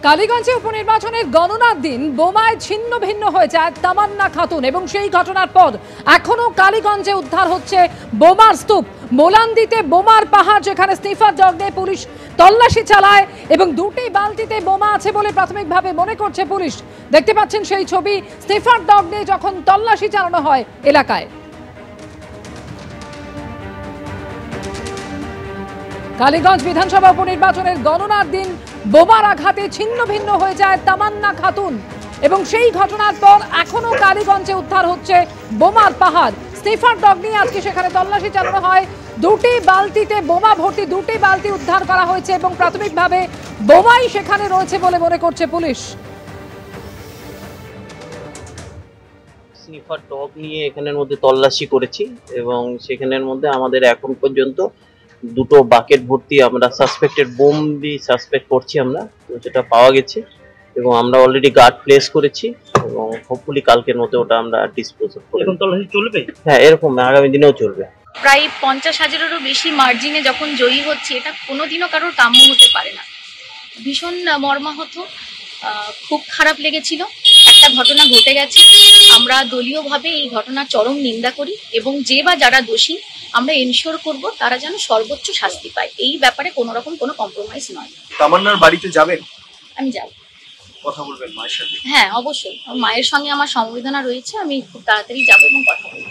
কালীগঞ্জে উপনির্বাচনের গণনার দিন বোমায় ছিন্ন ভিন্ন হয়ে যায় তামান্না খাতুন এবং সেই ঘটনার পর এখনো কালীগঞ্জে উদ্ধার হচ্ছে বোমার স্তূপ। মোলান্দিতে বোমার পাহাড়, যেখানে স্নিফার ডগ দিয়ে পুলিশ তল্লাশি চালায় এবং দুটি বালতিতে বোমা আছে বলে প্রাথমিকভাবে মনে করছে পুলিশ। দেখতে পাচ্ছেন সেই ছবি, স্নিফার ডগ দিয়ে যখন তল্লাশি চালানো হয় এলাকায়। কালীগঞ্জ বিধানসভা উপনির্বাচনের গণনার দিন বোমার আঘাতে ছিন্ন ভিন্ন হয়ে যায় তামান্না খাতুন এবং সেই ঘটনার পর এখনো কালীগঞ্জে উদ্ধার হচ্ছে বোমার পাহাড়। স্নিফার ডগ নিয়ে আজকে সেখানে তল্লাশি চালানো হয়। দুটি বালতিতে বোমা ভর্তি দুটি বালতি উদ্ধার করা হয়েছে এবং প্রাথমিকভাবে বোমাই সেখানে রয়েছে বলে মনে করছে পুলিশ। স্নিফার ডগ নিয়ে এখানের মধ্যে তল্লাশি করেছি এবং সেখানের মধ্যে আমাদের এখন পর্যন্ত দুটো বাকেট ভর্তি আমরা সাসপেক্টেড বোম সাসপেক্ট করছি আমরা, তো যেটা পাওয়া গেছে এবং আমরা অলরেডি গার্ড প্লেস করেছি এবং হোপফুলি কালকের মধ্যে ওটা আমরা ডিসপোজ করব। এখন তল্লাশি চলবে? হ্যাঁ, এরকম আগামী দিনেও চলবে। প্রায় 50,000-এরও বেশি মার্জিনে যখন জয়ী হচ্ছে, এটা কোনোদিনও কারোর কাম্য হতে পারে না। ভীষণ মর্মাহত, খুব খারাপ লেগেছিল। একটা ঘটনা ঘটে গেছে, আমরা দলীয়ভাবে এই ঘটনার চরম নিন্দা করি এবং যে বা যারা দোষী আমরা এনশিওর করব তারা যেন সর্বোচ্চ শাস্তি পায়। এই ব্যাপারে কোনো রকম কোনো কম্প্রোমাইজ নয়। তামান্নার বাড়িতে যাবেন? আমি যাব। কথা বলবেন মায়ের সাথে? হ্যাঁ, অবশ্যই। মায়ের সঙ্গে আমার সমবেদনা রয়েছে, আমি খুব তাড়াতাড়ি যাব এবং কথা বলবো।